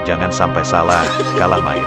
Jangan sampai salah, kalah main.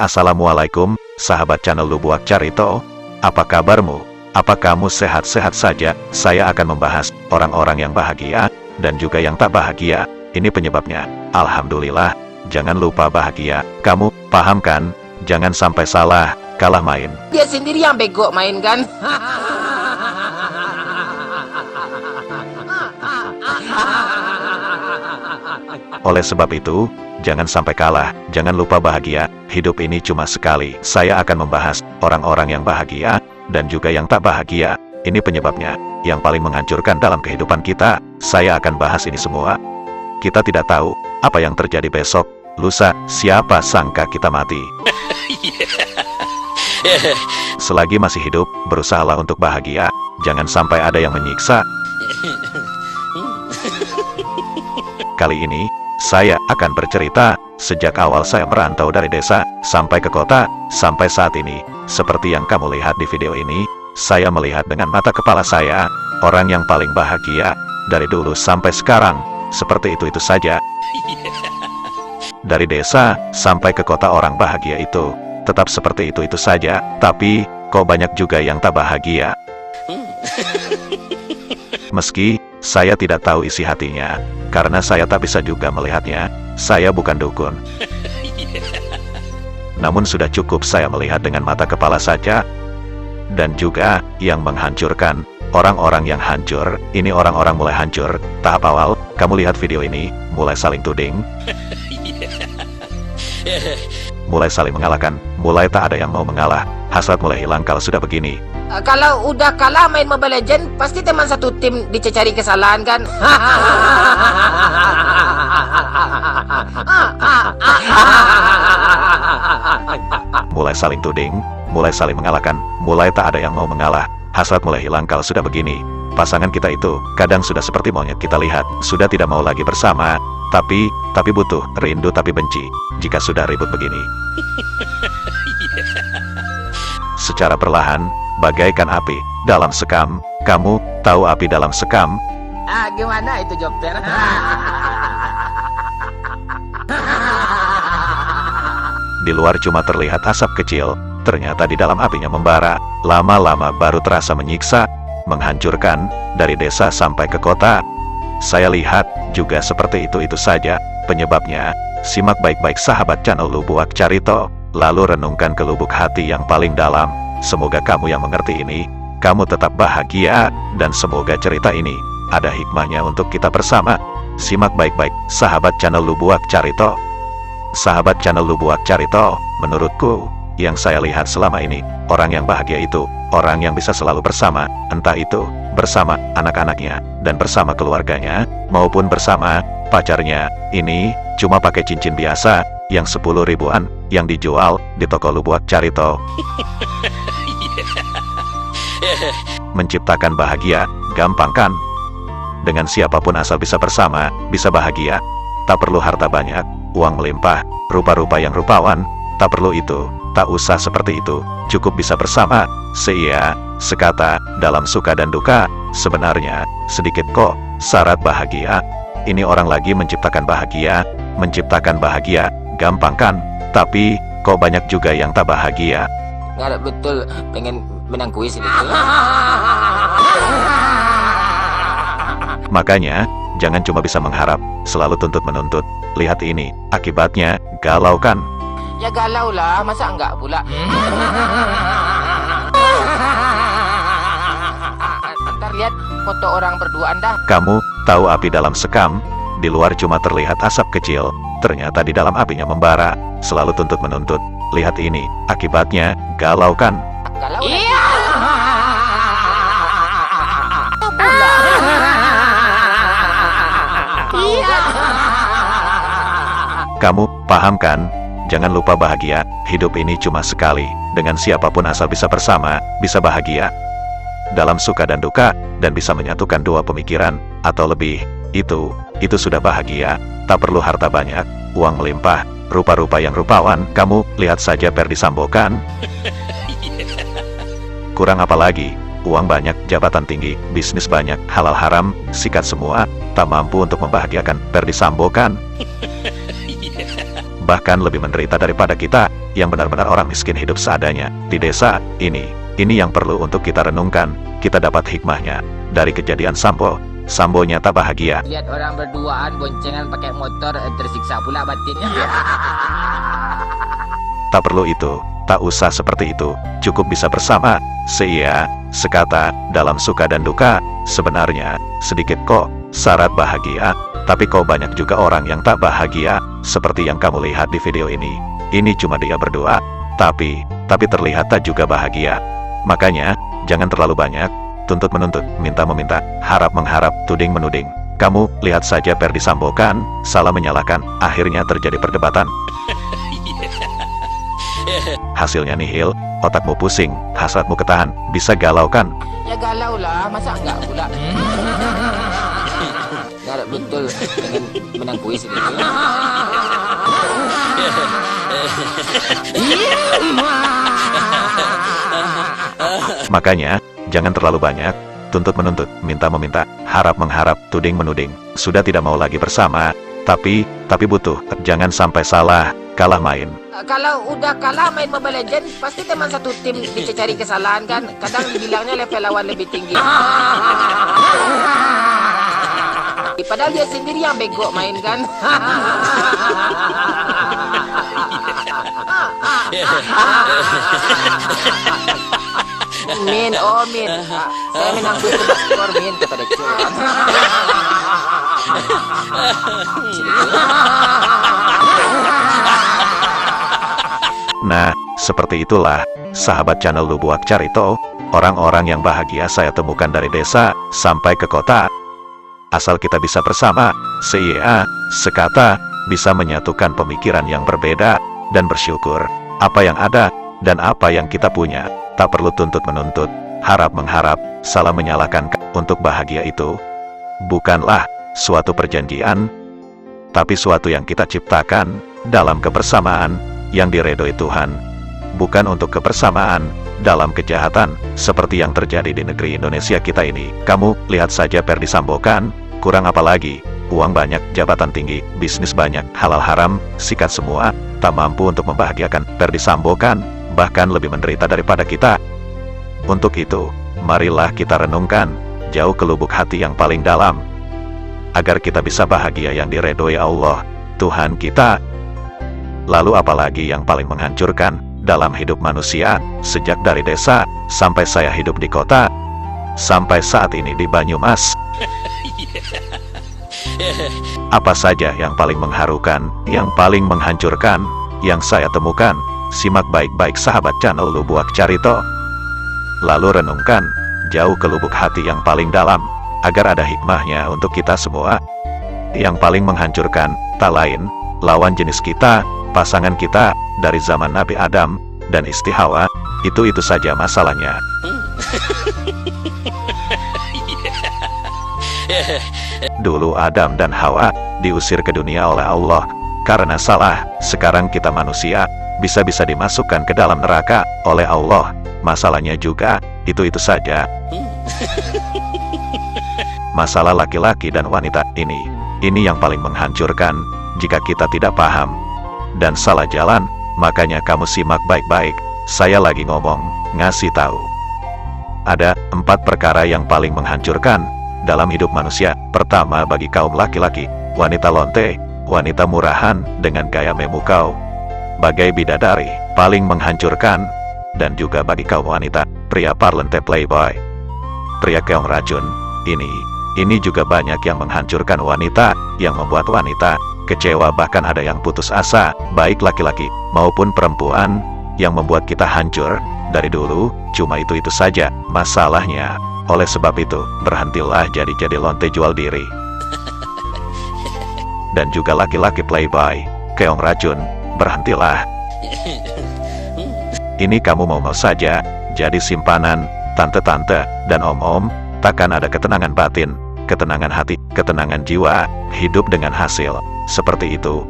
Assalamualaikum, sahabat channel Lubuak Carito. Apa kabarmu? Apa kamu sehat-sehat saja? Saya akan membahas orang-orang yang bahagia, dan juga yang tak bahagia. Ini penyebabnya. Alhamdulillah, jangan lupa bahagia. Kamu paham kan? Jangan sampai salah, kalah main. Dia sendiri yang bego main kan? Oleh sebab itu, jangan sampai kalah, jangan lupa bahagia. Hidup ini cuma sekali. Saya akan membahas orang-orang yang bahagia, dan juga yang tak bahagia. Ini penyebabnya, yang paling menghancurkan dalam kehidupan kita. Saya akan bahas ini semua. Kita tidak tahu, apa yang terjadi besok, lusa, siapa sangka kita mati. Selagi masih hidup, berusahalah untuk bahagia. Jangan sampai ada yang menyiksa. Kali ini, saya akan bercerita, sejak awal saya merantau dari desa, sampai ke kota, sampai saat ini. Seperti yang kamu lihat di video ini, saya melihat dengan mata kepala saya, orang yang paling bahagia, dari dulu sampai sekarang, seperti itu saja. Dari desa, sampai ke kota orang bahagia itu, tetap seperti itu saja, tapi, kok banyak juga yang tak bahagia. Meski, saya tidak tahu isi hatinya, karena saya tak bisa juga melihatnya, saya bukan dukun. Namun sudah cukup saya melihat dengan mata kepala saja. Dan juga, yang menghancurkan, orang-orang yang hancur, ini orang-orang mulai hancur. Tahap awal, kamu lihat video ini, mulai saling tuding, mulai saling mengalahkan, mulai tak ada yang mau mengalah, hasrat mulai hilang kalau sudah begini. Kalau udah kalah main Mobile Legends, pasti teman satu tim dicari kesalahan kan? Mulai saling tuding, mulai saling mengalahkan, mulai tak ada yang mau mengalah, hasrat mulai hilang kalau sudah begini. Pasangan kita itu, kadang sudah seperti monyet kita lihat, sudah tidak mau lagi bersama, tapi butuh, rindu tapi benci, jika sudah ribut begini. Secara perlahan, bagaikan api dalam sekam. Kamu tahu api dalam sekam? Gimana itu Jokter? Di luar cuma terlihat asap kecil, ternyata di dalam apinya membara. Lama-lama baru terasa menyiksa, menghancurkan, dari desa sampai ke kota. Saya lihat, juga seperti itu saja, penyebabnya. Simak baik-baik sahabat channel Lubuak Carito, lalu renungkan ke lubuk hati yang paling dalam. Semoga kamu yang mengerti ini, kamu tetap bahagia, dan semoga cerita ini, ada hikmahnya untuk kita bersama. Simak baik-baik, sahabat channel Lubuak Carito. Sahabat channel Lubuak Carito, menurutku, yang saya lihat selama ini, orang yang bahagia itu, orang yang bisa selalu bersama, entah itu, bersama anak-anaknya, dan bersama keluarganya, maupun bersama pacarnya. Ini, cuma pakai cincin biasa, yang 10 ribuan, yang dijual di toko Lubuak Carito. Menciptakan bahagia, gampang kan? Dengan siapapun asal bisa bersama, bisa bahagia. Tak perlu harta banyak, uang melimpah, rupa-rupa yang rupawan, tak perlu itu, tak usah seperti itu, cukup bisa bersama, seia, sekata, dalam suka dan duka. Sebenarnya, sedikit kok, syarat bahagia. Ini orang lagi menciptakan bahagia, gampang kan? Tapi, kok banyak juga yang tak bahagia. Nggak betul, pengen menang kuis ini. Makanya, jangan cuma bisa mengharap, selalu tuntut-menuntut. Lihat ini, akibatnya, galau kan? Ya galau lah, masa enggak pula? Ntar lihat foto orang berduaan dah. Kamu tahu api dalam sekam? Di luar cuma terlihat asap kecil, ternyata di dalam apinya membara. Selalu tuntut-menuntut. Lihat ini, akibatnya, galau kan? Galau Iya. Iya. Kamu paham kan? Jangan lupa bahagia, hidup ini cuma sekali. Dengan siapapun asal bisa bersama, bisa bahagia. Dalam suka dan duka, dan bisa menyatukan dua pemikiran, atau lebih. Itu sudah bahagia. Tak perlu harta banyak, uang melimpah, rupa-rupa yang rupawan. Kamu lihat saja Ferdy Sambo kan? Kurang apa lagi? Uang banyak, jabatan tinggi, bisnis banyak, halal haram, sikat semua. tak mampu untuk membahagiakan Ferdy Sambo kan? Bahkan lebih menderita daripada kita, yang benar-benar orang miskin hidup seadanya, di desa ini. Ini yang perlu untuk kita renungkan, kita dapat hikmahnya. Dari kejadian Sambo, Sambonya tak bahagia. Lihat orang berduaan boncengan pakai motor, tersiksa pula batinnya. Tak perlu itu, tak usah seperti itu, cukup bisa bersama, seia, sekata, dalam suka dan duka. Sebenarnya, sedikit kok, syarat bahagia, tapi kok banyak juga orang yang tak bahagia, seperti yang kamu lihat di video ini. Ini cuma dia berdua, tapi terlihat tak juga bahagia. Makanya, jangan terlalu banyak, tuntut menuntut, minta meminta, harap mengharap, tuding menuding. Kamu lihat saja Ferdy Sambo kan, salah menyalahkan, akhirnya terjadi perdebatan. Hasilnya nihil, otakmu pusing, hasratmu ketahan, bisa galau kan? Ya galau lah, masa enggak pula? Garap betul dengan menang kuis ini. Makanya, jangan terlalu banyak, tuntut menuntut, minta meminta, harap mengharap, tuding menuding. Sudah tidak mau lagi bersama, tapi butuh, jangan sampai salah, kalah main. Kalau udah kalah main Mobile Legends, pasti teman satu tim dicari kesalahan kan? Kadang dibilangnya level lawan lebih tinggi. Padahal dia sendiri yang bego main kan? Min, oh Min, saya menang skor Min kata Dekil. Nah, seperti itulah, sahabat channel Lubuak Carito, orang-orang yang bahagia saya temukan dari desa sampai ke kota. Asal kita bisa bersama, seia, sekata, bisa menyatukan pemikiran yang berbeda, dan bersyukur, apa yang ada, dan apa yang kita punya, tak perlu tuntut menuntut, harap mengharap, salah menyalahkan. Untuk bahagia itu, bukanlah suatu perjanjian, tapi suatu yang kita ciptakan, dalam kebersamaan, yang diredoi Tuhan. Bukan untuk kebersamaan, dalam kejahatan, seperti yang terjadi di negeri Indonesia kita ini. Kamu, lihat saja Ferdy Sambo kan, kurang apa lagi, uang banyak, jabatan tinggi, bisnis banyak, halal haram, sikat semua, tak mampu untuk membahagiakan Ferdy Sambo kan, bahkan lebih menderita daripada kita. Untuk itu, marilah kita renungkan, jauh ke lubuk hati yang paling dalam, agar kita bisa bahagia yang diredoi Allah, Tuhan kita. Lalu apalagi yang paling menghancurkan dalam hidup manusia, sejak dari desa, sampai saya hidup di kota, sampai saat ini di Banyumas. Apa saja yang paling mengharukan, yang paling menghancurkan, yang saya temukan? Simak baik-baik sahabat channel Lubuak Carito. Lalu renungkan, jauh ke lubuk hati yang paling dalam, agar ada hikmahnya untuk kita semua. Yang paling menghancurkan, tak lain, lawan jenis kita, pasangan kita, dari zaman Nabi Adam, dan Isti Hawa, itu saja masalahnya. Dulu Adam dan Hawa, diusir ke dunia oleh Allah, karena salah. Sekarang kita manusia, bisa-bisa dimasukkan ke dalam neraka, oleh Allah. Masalahnya juga, itu saja. Masalah laki-laki dan wanita ini yang paling menghancurkan, jika kita tidak paham dan salah jalan. Makanya kamu simak baik-baik, saya lagi ngomong, ngasih tahu. Ada 4 perkara yang paling menghancurkan dalam hidup manusia. Pertama, bagi kaum laki-laki, wanita lonte, wanita murahan dengan gaya memukau, bagai bidadari, paling menghancurkan. Dan juga bagi kaum wanita, pria parlente playboy, pria keong racun, ini juga banyak yang menghancurkan wanita, yang membuat wanita kecewa, bahkan ada yang putus asa, baik laki-laki maupun perempuan, yang membuat kita hancur. Dari dulu, cuma itu saja masalahnya. Oleh sebab itu, berhentilah jadi lonte jual diri. Dan juga laki-laki playboy, keong racun, berhentilah. Ini kamu mau saja jadi simpanan tante-tante dan om-om, takkan ada ketenangan batin, ketenangan hati, ketenangan jiwa, hidup dengan hasil seperti itu.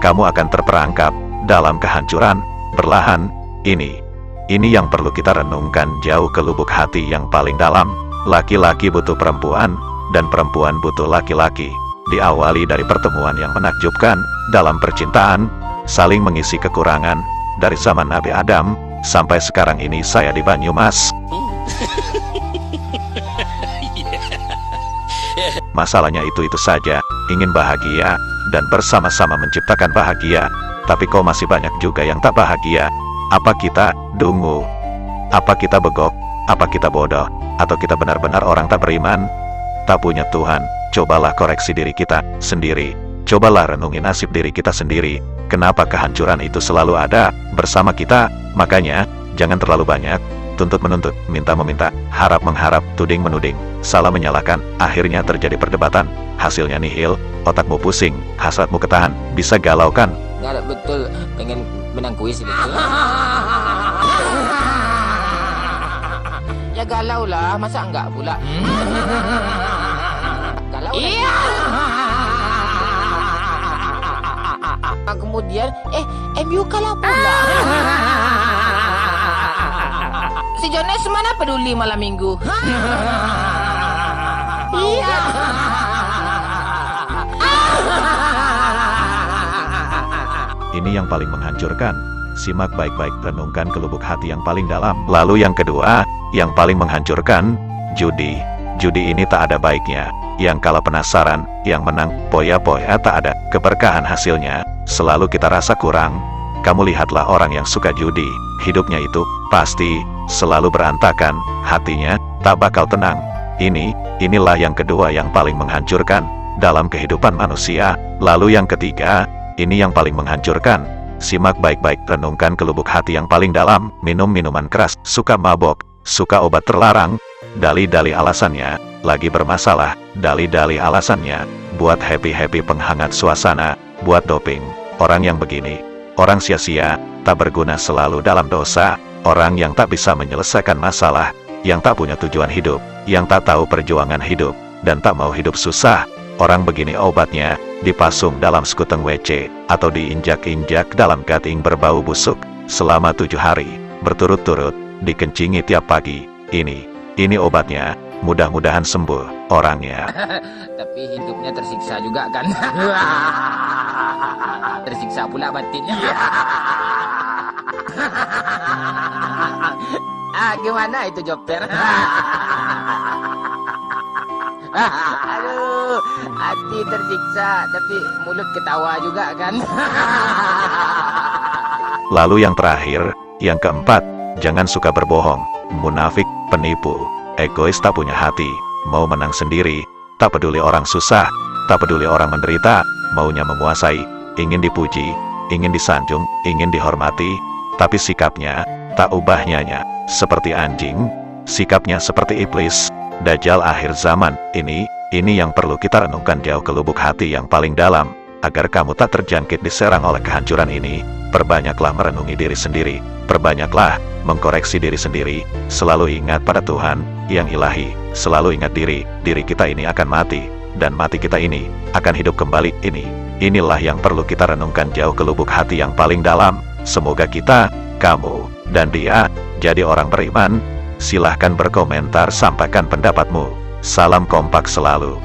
Kamu akan terperangkap dalam kehancuran berlahan. Ini yang perlu kita renungkan, jauh ke lubuk hati yang paling dalam. Laki-laki butuh perempuan, dan perempuan butuh laki-laki. Diawali dari pertemuan yang menakjubkan dalam percintaan, saling mengisi kekurangan, dari zaman Nabi Adam, sampai sekarang ini saya di Banyumas. Masalahnya itu saja, ingin bahagia, dan bersama-sama menciptakan bahagia, tapi kok masih banyak juga yang tak bahagia. Apa kita dungu? Apa kita begok? Apa kita bodoh? Atau kita benar-benar orang tak beriman? Tak punya Tuhan. Cobalah koreksi diri kita sendiri. Cobalah renungi nasib diri kita sendiri. Kenapa kehancuran itu selalu ada bersama kita? Makanya, jangan terlalu banyak tuntut-menuntut, minta-meminta, harap-mengharap, tuding-menuding, salah menyalahkan. Akhirnya terjadi perdebatan. Hasilnya nihil, otakmu pusing, hasratmu ketahan, bisa galau kan? Nggak betul, pengen menang kuis gitu. Ya galau lah, masa enggak pula? Galau iya. Kemudian, MU kalah pula. Si Jones mana peduli malam minggu? Iya. Ini yang paling menghancurkan. Simak baik-baik, renungkan ke lubuk hati yang paling dalam. Lalu yang kedua, yang paling menghancurkan, judi. Judi ini tak ada baiknya. Yang kalah penasaran, yang menang poya-poya tak ada keberkahan hasilnya. Selalu kita rasa kurang. Kamu lihatlah orang yang suka judi, hidupnya itu pasti selalu berantakan, hatinya tak bakal tenang. Inilah yang kedua yang paling menghancurkan dalam kehidupan manusia. Lalu yang ketiga, ini yang paling menghancurkan. Simak baik-baik, renungkan ke lubuk hati yang paling dalam. Minum minuman keras, suka mabok, suka obat terlarang. Dalih-dalih alasannya, lagi bermasalah. Dalih-dalih alasannya, buat happy-happy penghangat suasana, buat doping. Orang yang begini, orang sia-sia, tak berguna, selalu dalam dosa. Orang yang tak bisa menyelesaikan masalah, yang tak punya tujuan hidup, yang tak tahu perjuangan hidup, dan tak mau hidup susah. Orang begini obatnya dipasung dalam sekuteng WC, atau diinjak-injak dalam gating berbau busuk, selama 7 hari, berturut-turut, dikencingi tiap pagi. Ini obatnya, mudah-mudahan sembuh orangnya. Tapi hidupnya tersiksa juga kan? Tersiksa pula batinnya. Gimana itu Joper? Aduh, hati tersiksa, tapi mulut ketawa juga kan? Lalu yang terakhir, yang keempat, jangan suka berbohong, munafik, penipu, egois, tak punya hati, mau menang sendiri, tak peduli orang susah, tak peduli orang menderita, maunya menguasai, ingin dipuji, ingin disanjung, ingin dihormati, tapi sikapnya tak ubah-nyanya, seperti anjing, sikapnya seperti iblis, dajjal akhir zaman. Ini yang perlu kita renungkan jauh ke lubuk hati yang paling dalam, agar kamu tak terjangkit diserang oleh kehancuran ini. Perbanyaklah merenungi diri sendiri, perbanyaklah mengkoreksi diri sendiri, selalu ingat pada Tuhan yang ilahi, selalu ingat diri kita ini akan mati, dan mati kita ini akan hidup kembali. Inilah yang perlu kita renungkan jauh ke lubuk hati yang paling dalam. Semoga kita, kamu, dan dia jadi orang beriman. Silahkan berkomentar, sampaikan pendapatmu. Salam kompak selalu.